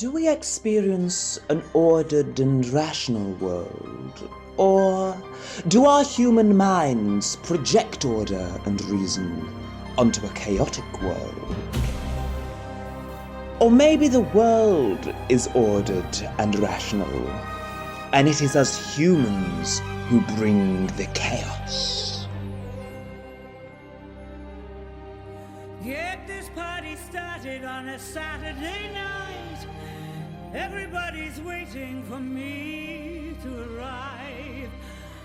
Do we experience an ordered and rational world? Or do our human minds project order and reason onto a chaotic world? Or maybe the world is ordered and rational, and it is us humans who bring the chaos. Get this party started on a Saturday night. Everybody's waiting for me to arrive.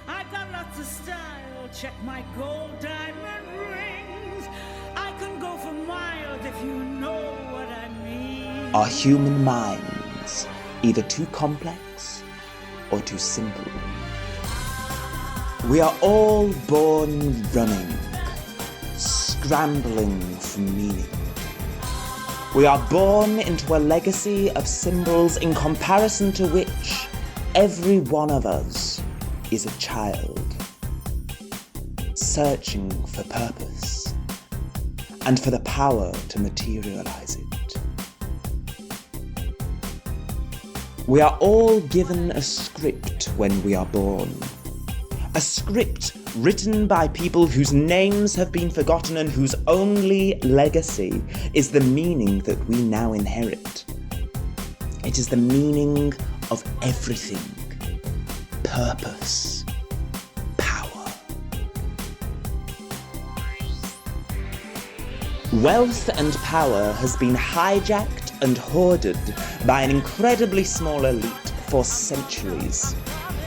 I got lots of style, check my gold diamond rings. I can go for miles if you know what I mean. Are human minds either too complex or too simple? We are all born running, scrambling for meaning. We are born into a legacy of symbols in comparison to which every one of us is a child, searching for purpose and for the power to materialize it. We are all given a script when we are born. A script written by people whose names have been forgotten and whose only legacy is the meaning that we now inherit. It is the meaning of everything. Purpose. Power. Wealth and power has been hijacked and hoarded by an incredibly small elite for centuries.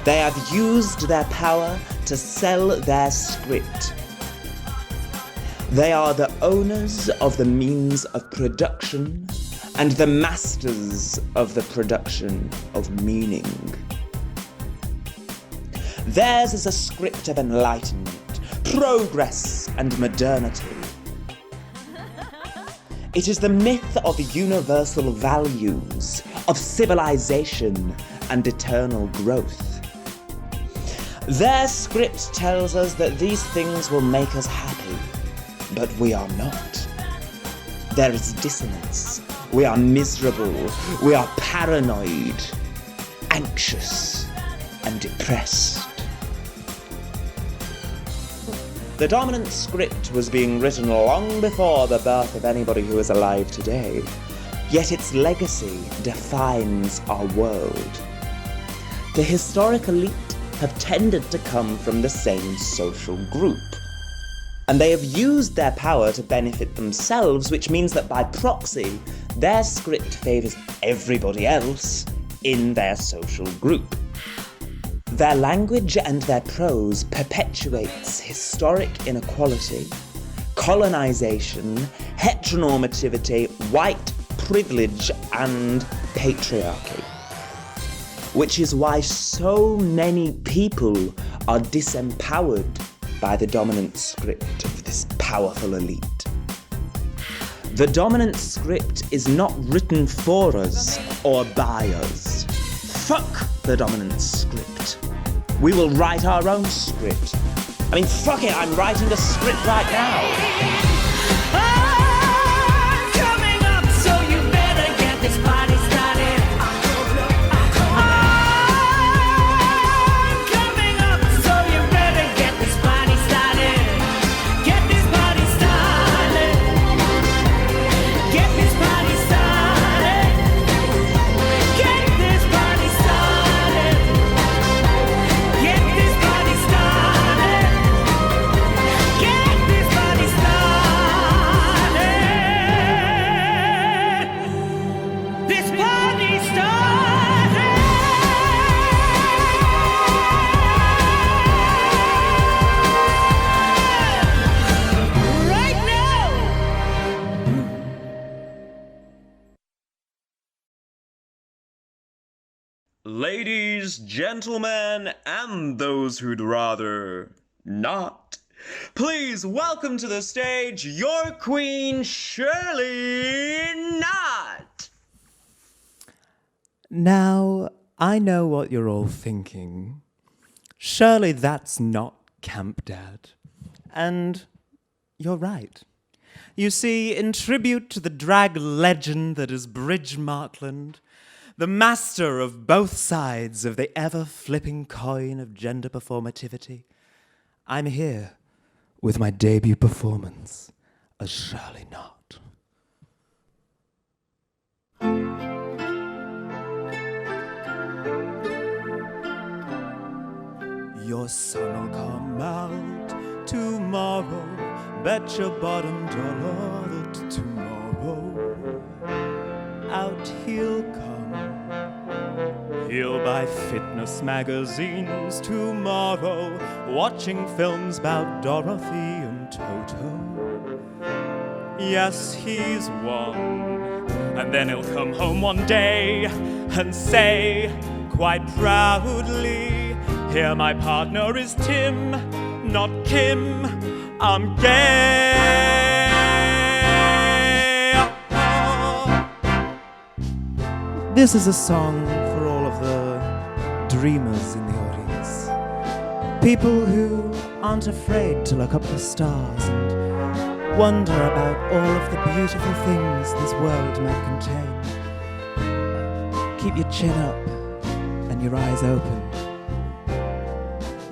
They have used their power to sell their script. They are the owners of the means of production and the masters of the production of meaning. Theirs is a script of enlightenment, progress, and modernity. It is the myth of universal values, of civilization and eternal growth. Their script tells us that these things will make us happy, but we are not. There is dissonance. We are miserable. We are paranoid, anxious, and depressed. The dominant script was being written long before the birth of anybody who is alive today, yet its legacy defines our world. The historic elite have tended to come from the same social group, and they have used their power to benefit themselves, which means that by proxy, their script favours everybody else in their social group. Their language and their prose perpetuates historic inequality, colonisation, heteronormativity, white privilege, and patriarchy. Which is why so many people are disempowered by the dominant script of this powerful elite. The dominant script is not written for us or by us. Fuck the dominant script. We will write our own script. I mean, fuck it, I'm writing a script right now. Ladies, gentlemen, and those who'd rather not, please welcome to the stage your queen, Shirley Knott! Now, I know what you're all thinking. Surely that's not Camp Dad. And you're right. You see, in tribute to the drag legend that is Bridge Markland, the master of both sides of the ever-flipping coin of gender performativity. I'm here with my debut performance as Shirley Knott. Your son'll come out tomorrow, bet your bottom dollar that tomorrow out he'll come. He'll buy fitness magazines tomorrow, watching films about Dorothy and Toto. Yes, he's one. And then he'll come home one day and say, quite proudly, here my partner is Tim, not Kim, I'm gay. This is a song for all of the dreamers in the audience. People who aren't afraid to look up at the stars and wonder about all of the beautiful things this world might contain. Keep your chin up and your eyes open.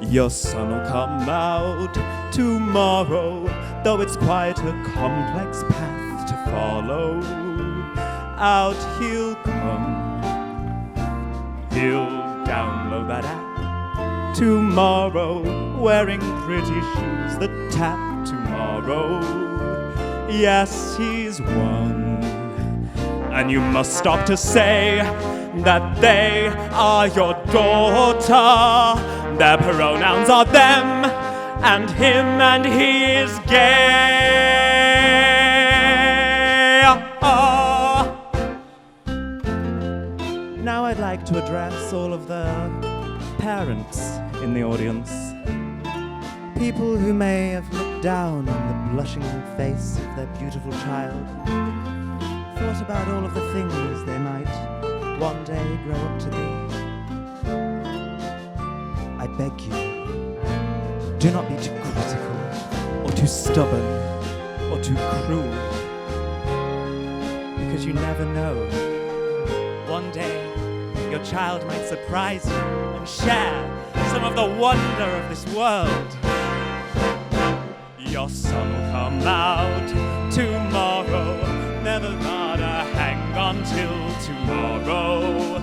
Your son will come out tomorrow, though it's quite a complex path to follow. Out he'll come. He'll download that app tomorrow, wearing pretty shoes that tap tomorrow. Yes, he's one. And you must stop to say that they are your daughter. Their pronouns are them and him, and he is gay. Now I'd like to address all of the parents in the audience. People who may have looked down on the blushing face of their beautiful child, thought about all of the things they might one day grow up to be. I beg you, do not be too critical, or too stubborn, or too cruel, because you never know. One day, your child might surprise you and share some of the wonder of this world. Your son will come out tomorrow, never gotta hang on till tomorrow.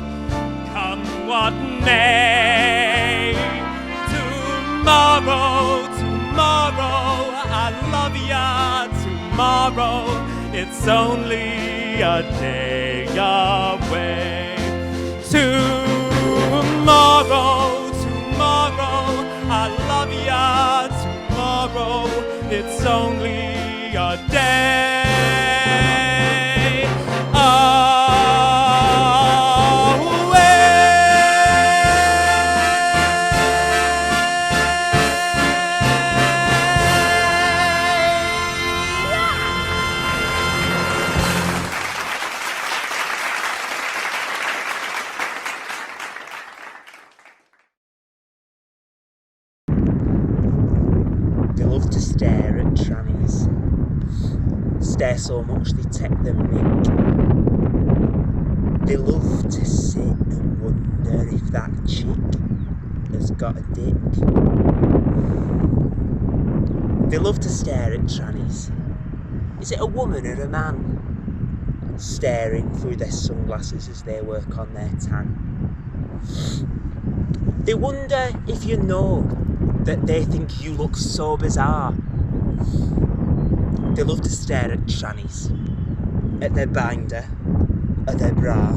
Come what may. Tomorrow, tomorrow, I love ya. Tomorrow, it's only a day away. Tomorrow, tomorrow, I love ya. Tomorrow, it's only a day They love to stare at trannies. Stare so much they take the mick. They love to sit and wonder if that chick has got a dick. They love to stare at trannies. Is it a woman or a man? Staring through their sunglasses as they work on their tan. They wonder if you know that they think you look so bizarre. They love to stare at trannies, at their binder, at their bra.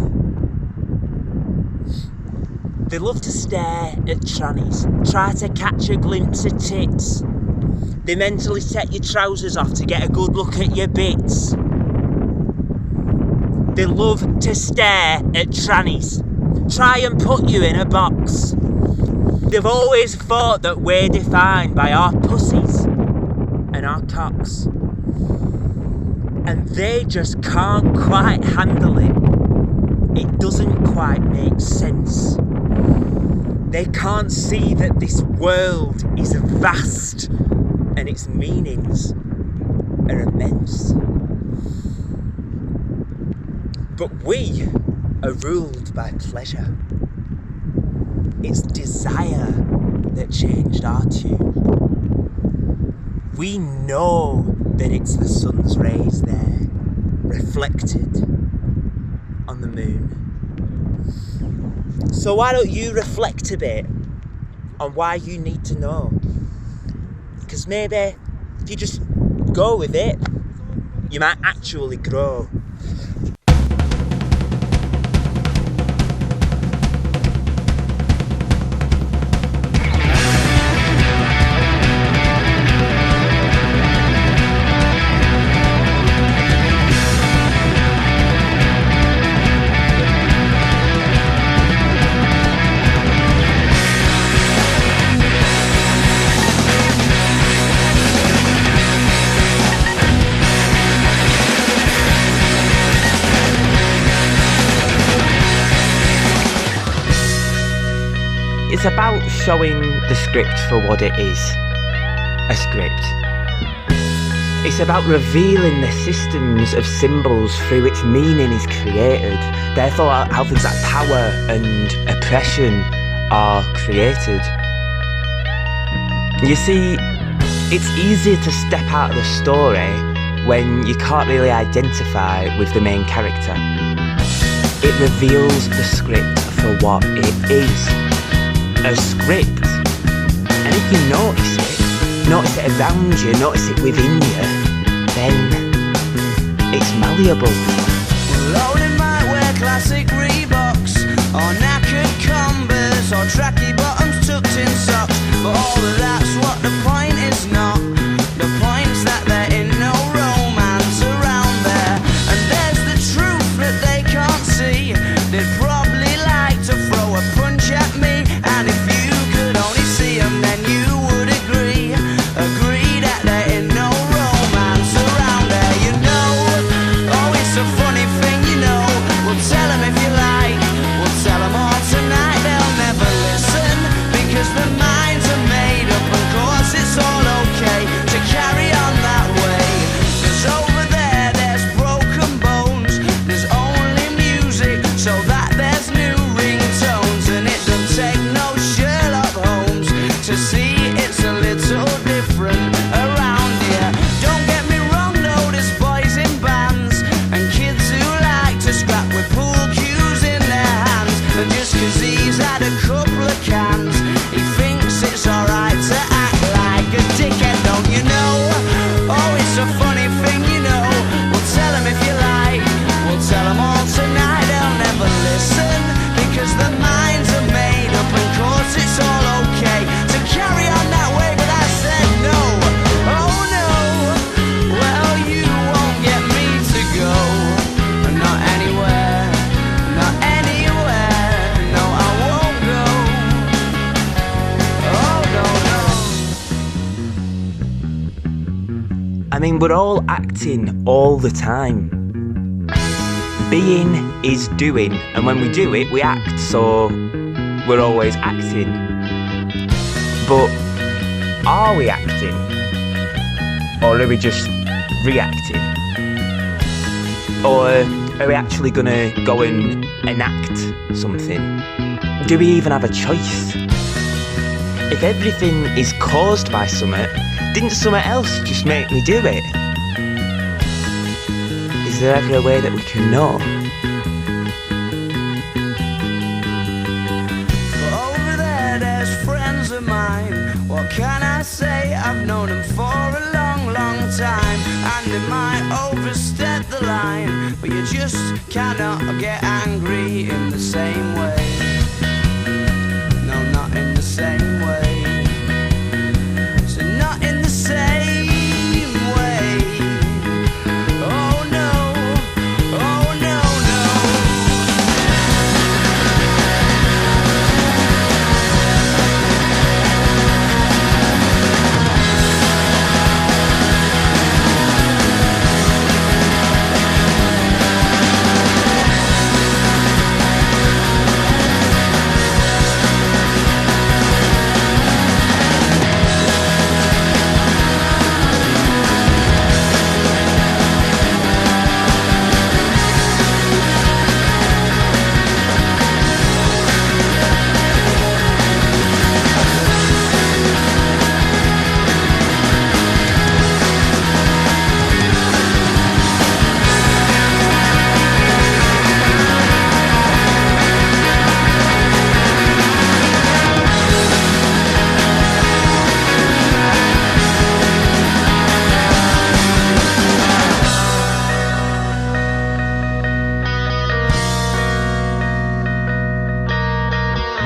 They love to stare at trannies, try to catch a glimpse of tits. They mentally take your trousers off to get a good look at your bits. They love to stare at trannies, try and put you in a box. They've always thought that we're defined by our pussies and our cocks. And they just can't quite handle it. It doesn't quite make sense. They can't see that this world is vast and its meanings are immense. But we are ruled by pleasure. It's desire that changed our tune. We know that it's the sun's rays there, reflected on the moon. So why don't you reflect a bit on why you need to know? Because maybe if you just go with it, you might actually grow. It's about showing the script for what it is, a script. It's about revealing the systems of symbols through which meaning is created, therefore how things like power and oppression are created. You see, it's easier to step out of the story when you can't really identify with the main character. It reveals the script for what it is. A script. And if you notice it around you, notice it within you, then it's malleable. Loading might wear classic Reeboks, or knackered Converse, or tracky bottoms tucked in socks. But all of that's what the point is not. The point's that there ain't no romance around there. And there's the truth that they can't see. They'd probably like to throw a punch at me. And if you could only see them, then you would agree that there ain't no romance around there, you know. Oh, it's a funny thing, you know. We'll tell them if you like, we'll tell them all tonight. They'll never listen, because their minds are made up. Of course it's all okay to carry on that way. 'Cause over there, there's broken bones. There's only music, so that there's new ringtones. And it don't take no Sherlock Holmes to see it's a little different around here. Don't get me wrong though, there's boys in bands and kids who like to scrap with pool cues in their hands. And just 'cause he's had a couple of cans, he thinks it's alright to act like a dickhead, don't you know? Oh, it's a funny thing, you know. We'll tell them if you like, we'll tell them all tonight. They'll never listen, because their minds are made up. And of course it's all okay to carry on that way, but I said no. Oh no, well you won't get me to go. Not anywhere, not anywhere. No, I won't go. Oh no, no. I mean, we're all acting all the time. Being is doing, and when we do it, we act, so we're always acting. But are we acting? Or are we just reacting? Or are we actually gonna go and enact something? Do we even have a choice? If everything is caused by something, didn't something else just make me do it? Is there ever a way that we can know? Over there, there's friends of mine. What can I say? I've known them for a long, long time. And they might overstep the line, but you just cannot get angry in the same way. No, not in the same way. So not in the same way. Oh no, oh no, no.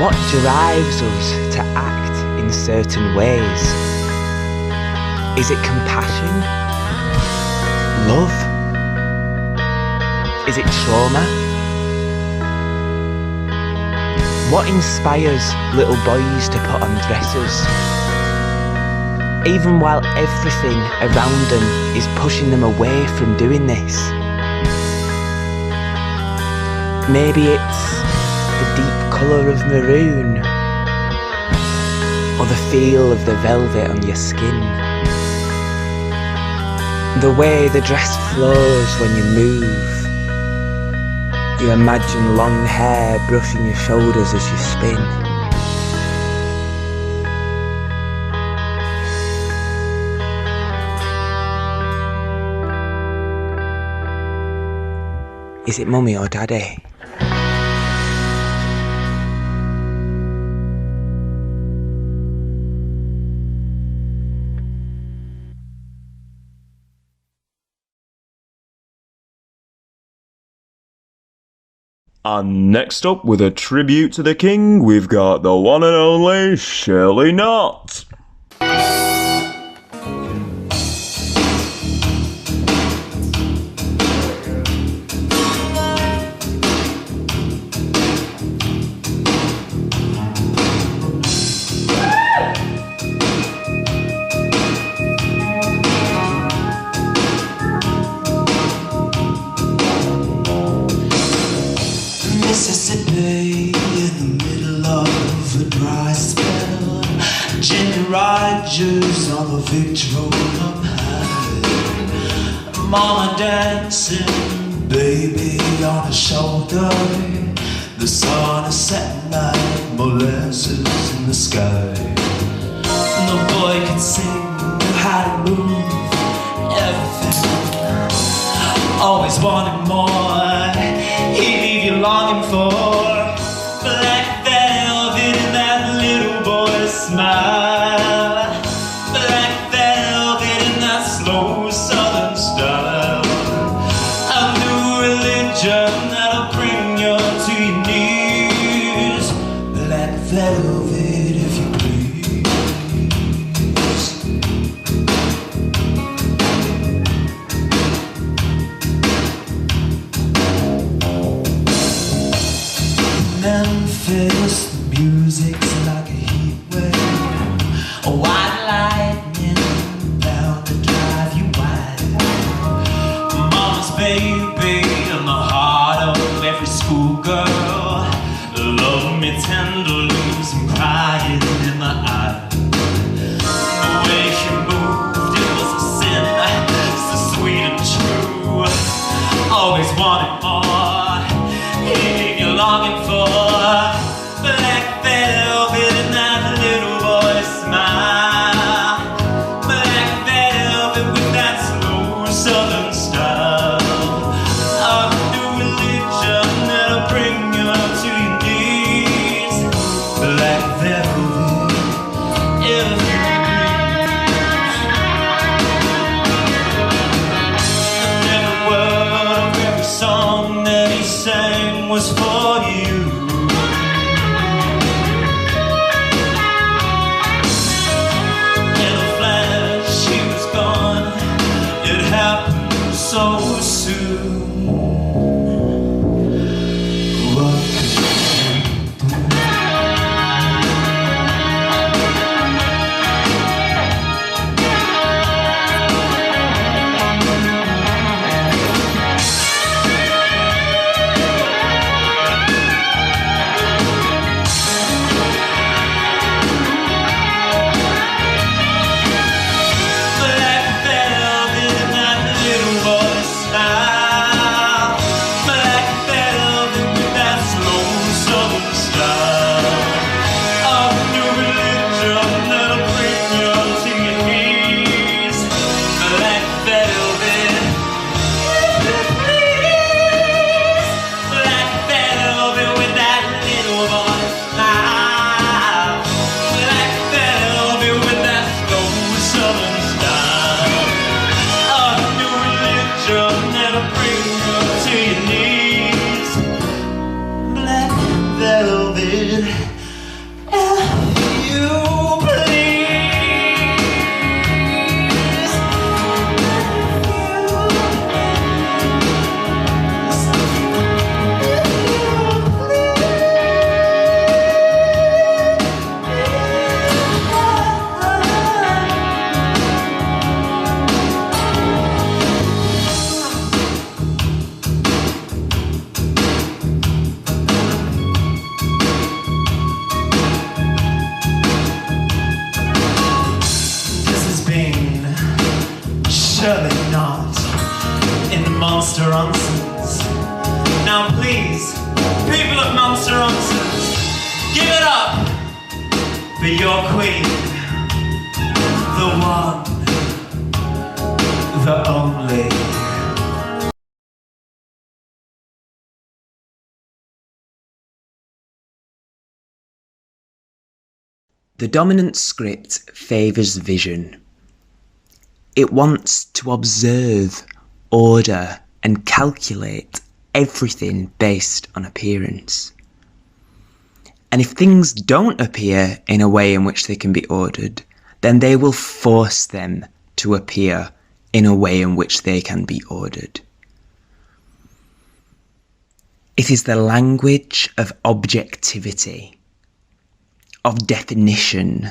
What drives us to act in certain ways? Is it compassion? Love? Is it trauma? What inspires little boys to put on dresses? Even while everything around them is pushing them away from doing this. Maybe it's the deep colour of maroon, or the feel of the velvet on your skin, the way the dress flows when you move. You imagine long hair brushing your shoulders as you spin. Is it mummy or daddy? And next up, with a tribute to the king, we've got the one and only Shirley Knott. Mississippi, in the middle of a dry spell, Jimmy Rogers on the Victory Cup high, Mama dancing, baby on her shoulder. The sun is setting like molasses in the sky. The boy could sing, knew how to move, everything. Always wanted more. He'd leave you longing for black velvet in that little boy's smile, black velvet in that slow southern style, a new religion that'll bring you to your knees, black velvet if you Memphis, the music's like a heat wave, a white lightning bound to drive you wild. Mama's baby in the heart of every schoolgirl, love me tenderly, some crying in the eye. The way she moved, it was a sin, so sweet and true. Always wanted more. Leave you longing for black velvet in that little boy's smile, black velvet with that slow southern style, a new religion that'll bring you to your knees, black velvet if you please. Every word of every song that he sang was for you. In a flash, he was gone. It happened so soon. What could you do? Black velvet in that little boy's style, Shirley Knott in the Monster Onsens. Now please, people of Monster Onsens, give it up for your queen, the one, the only. The dominant script favours vision. It wants to observe, order, and calculate everything based on appearance. And if things don't appear in a way in which they can be ordered, then they will force them to appear in a way in which they can be ordered. It is the language of objectivity, of definition,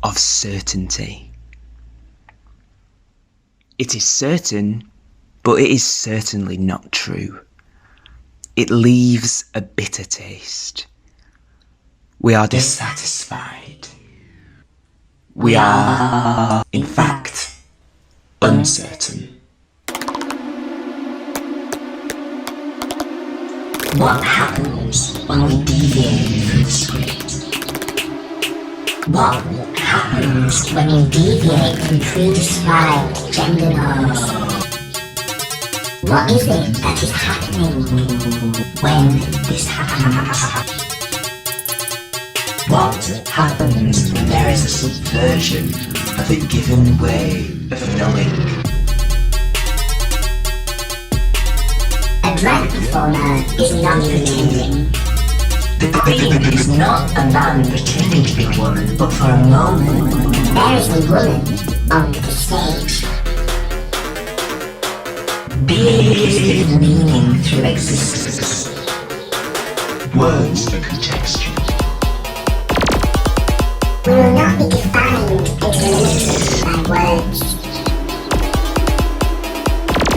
of certainty. It is certain, but it is certainly not true. It leaves a bitter taste. We are dissatisfied. We are, in fact, uncertain. What happens when we deviate from the script? What happens when we deviate from pre-described gender norms? What is it that is happening when this happens? What happens when there is a subversion of a given way of knowing? A drag performer is not pretending. The queen is not a man pretending to be a woman, but for a moment, there is a woman on the stage. Big meaning through existence. Words are contextual. We will not be defined exclusively by words.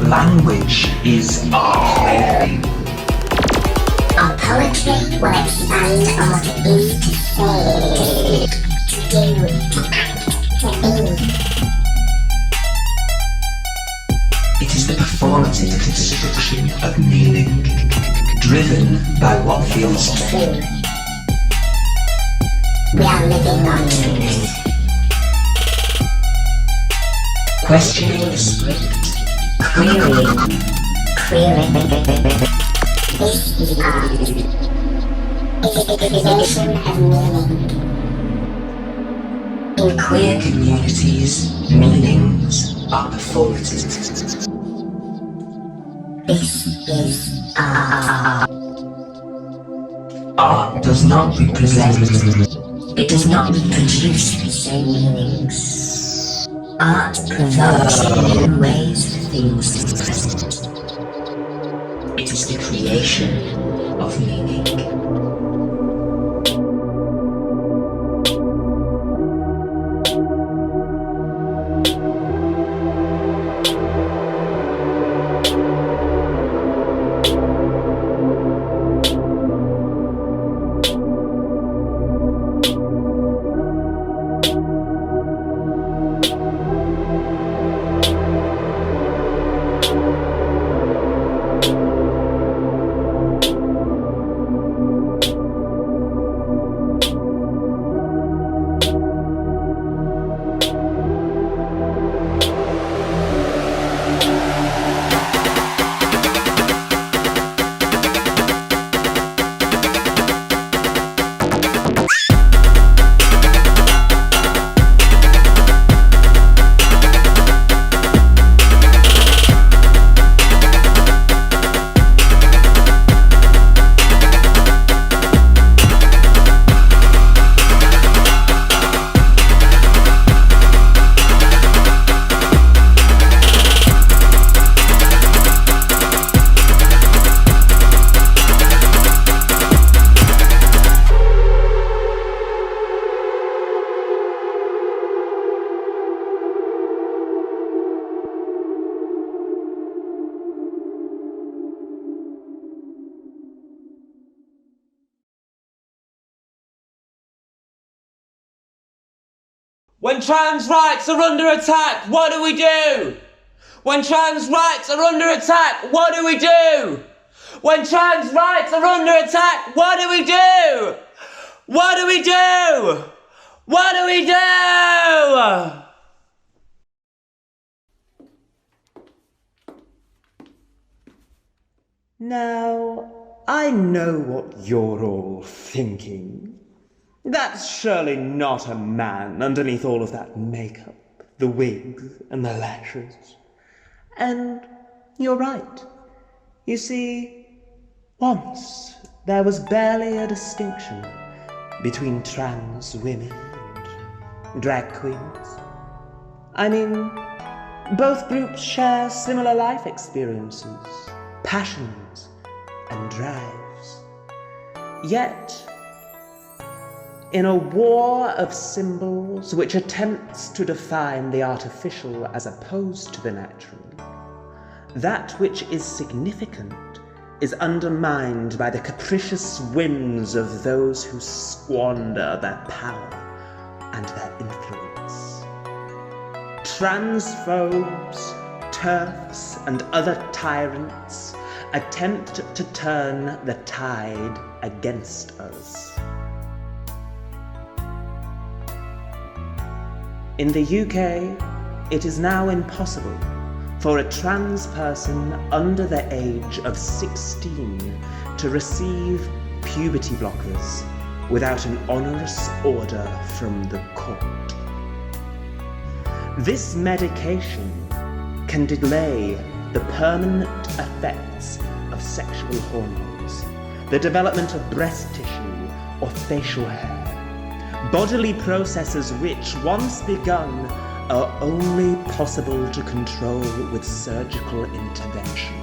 Language is our plaything. Our poetry will expand on what it is to say, to do, to act, to be. It is the performative construction of meaning, driven by what feels true. We are living on truth. Questioning the script. Querying. This is art. It is the creation of meaning. In queer communities, meanings are performative. This is art. Art does not represent. It does not reproduce the same meanings. Art provides new ways for things to be present. It is the creation of meaning. When trans rights are under attack, what do we do? When trans rights are under attack, what do we do? When trans rights are under attack, what do we do? What do we do? What do we do? Now, I know what you're all thinking. That's surely not a man underneath all of that makeup, the wigs and the lashes. And you're right. You see, once there was barely a distinction between trans women and drag queens. I mean, both groups share similar life experiences, passions, and drives. Yet, in a war of symbols which attempts to define the artificial as opposed to the natural, that which is significant is undermined by the capricious whims of those who squander their power and their influence. Transphobes, TERFs, and other tyrants attempt to turn the tide against us. In the UK, it is now impossible for a trans person under the age of 16 to receive puberty blockers without an onerous order from the court. This medication can delay the permanent effects of sexual hormones, the development of breast tissue or facial hair, bodily processes which, once begun, are only possible to control with surgical intervention.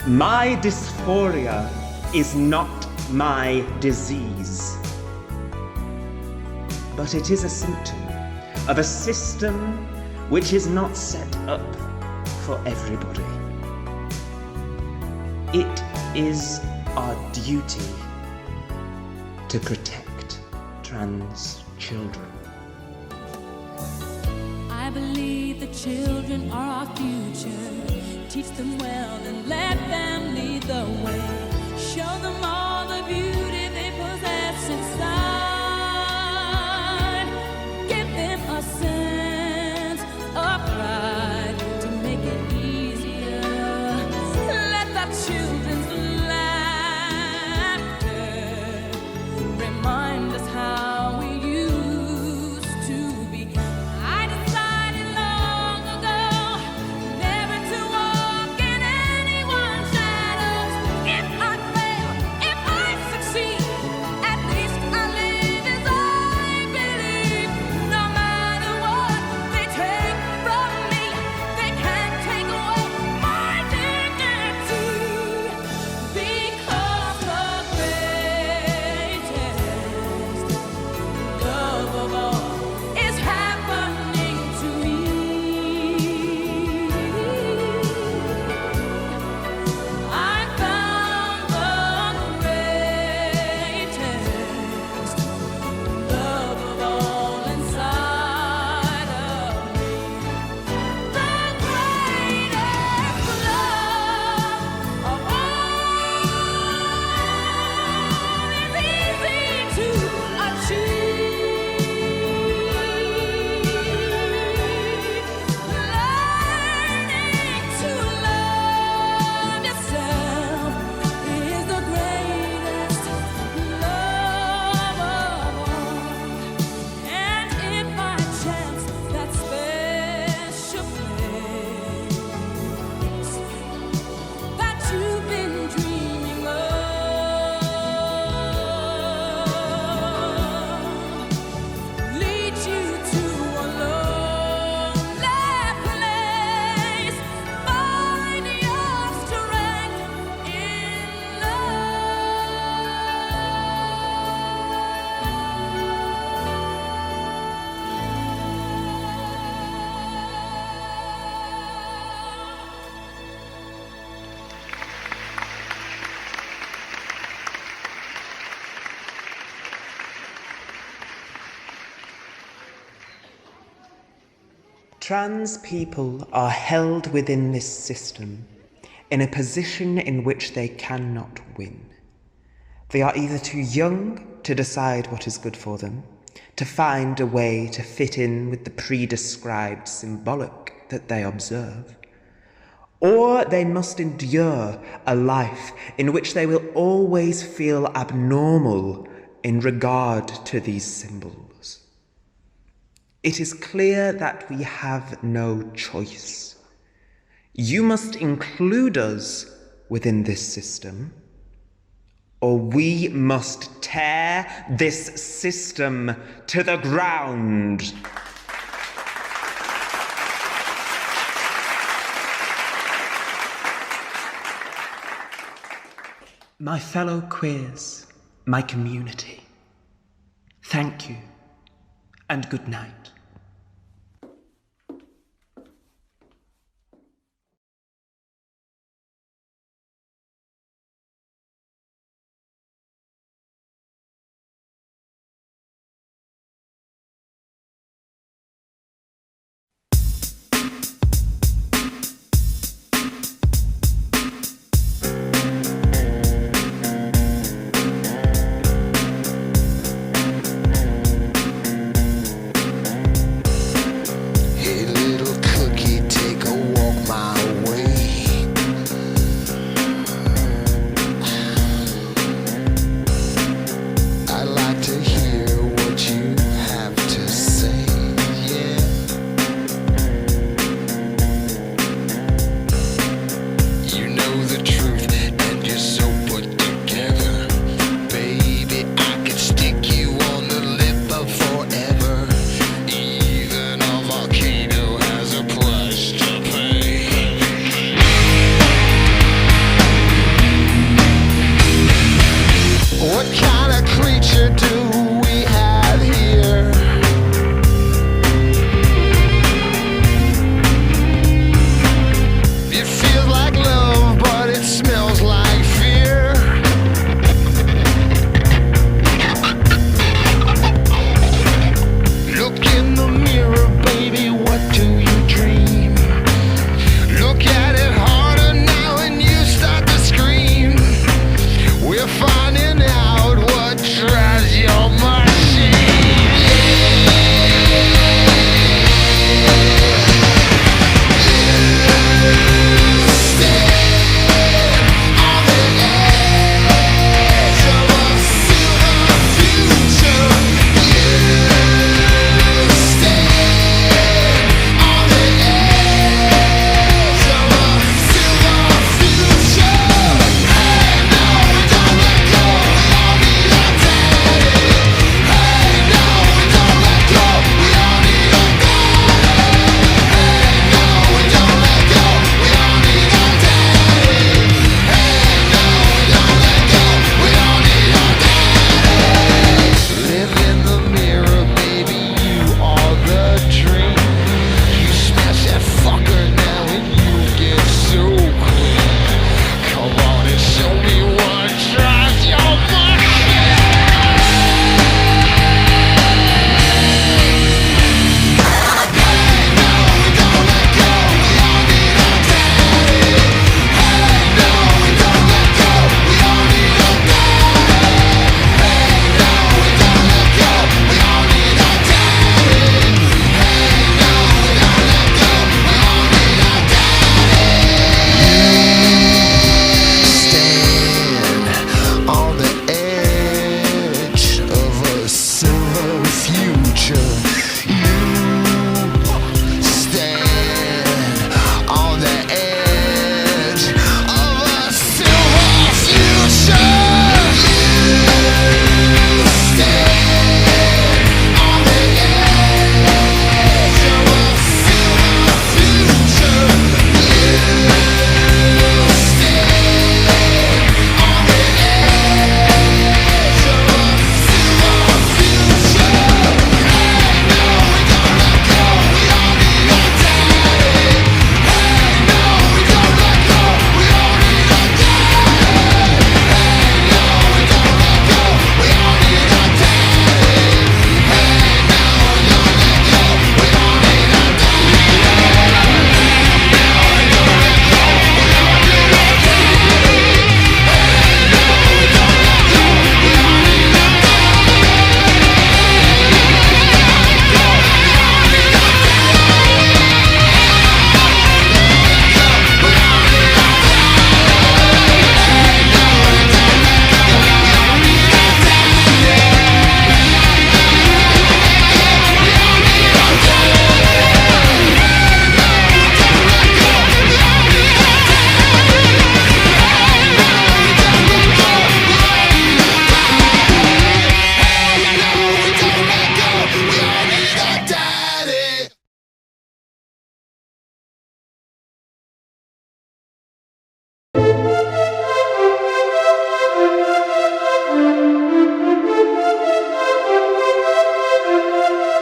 My dysphoria is not my disease, but it is a symptom of a system which is not set up for everybody. It is our duty to protect trans children. I believe the children are our future. Teach them well and let them lead the way. Show them all the beauty they possess inside. Give them a sense of pride to make it easier. Let the children's laughter remind us how we used to be. I decided long ago never to walk in anyone's shadows. If I fail, if Trans people are held within this system in a position in which they cannot win. They are either too young to decide what is good for them, to find a way to fit in with the pre-described symbolic that they observe, or they must endure a life in which they will always feel abnormal in regard to these symbols. It is clear that we have no choice. You must include us within this system, or we must tear this system to the ground. My fellow queers, my community, thank you and good night.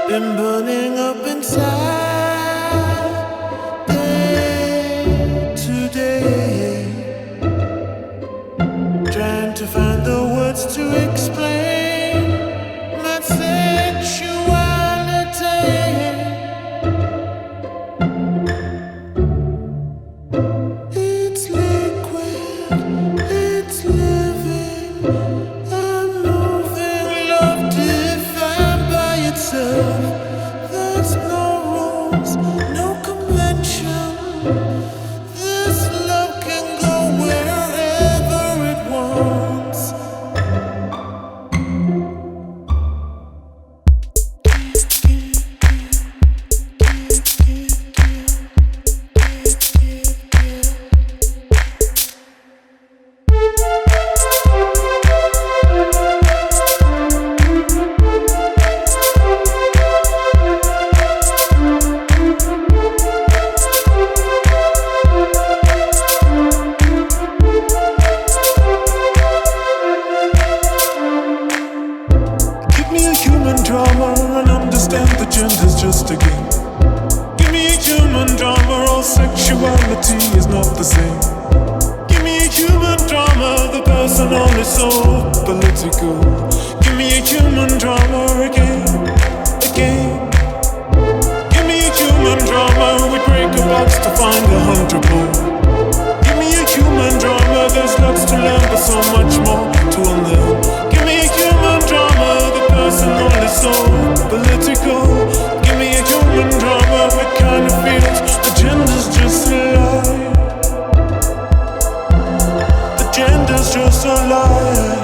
been burning up inside day to day, trying to find the words to explain my sexuality. It's liquid, it's living, I'm moving, love defined by itself. There's no rules, no convention. This love can go wherever it wants. Give me a human drama and understand the gender's just a game. Give me a human drama, all sexuality is not the same. Give me a human drama, the personal is so political. Give me a human drama again, again. Give me a human drama, we break a box to find 100 more. Give me a human drama, there's lots to learn but so much more to unlearn. Give me a human drama, the personal is so political. Give me a human drama, what kind of feels the gender's just a lie. The gender's just a lie.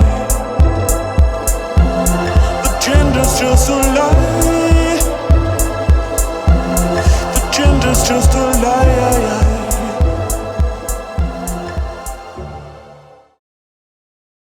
The gender's just a lie. The gender's just a lie.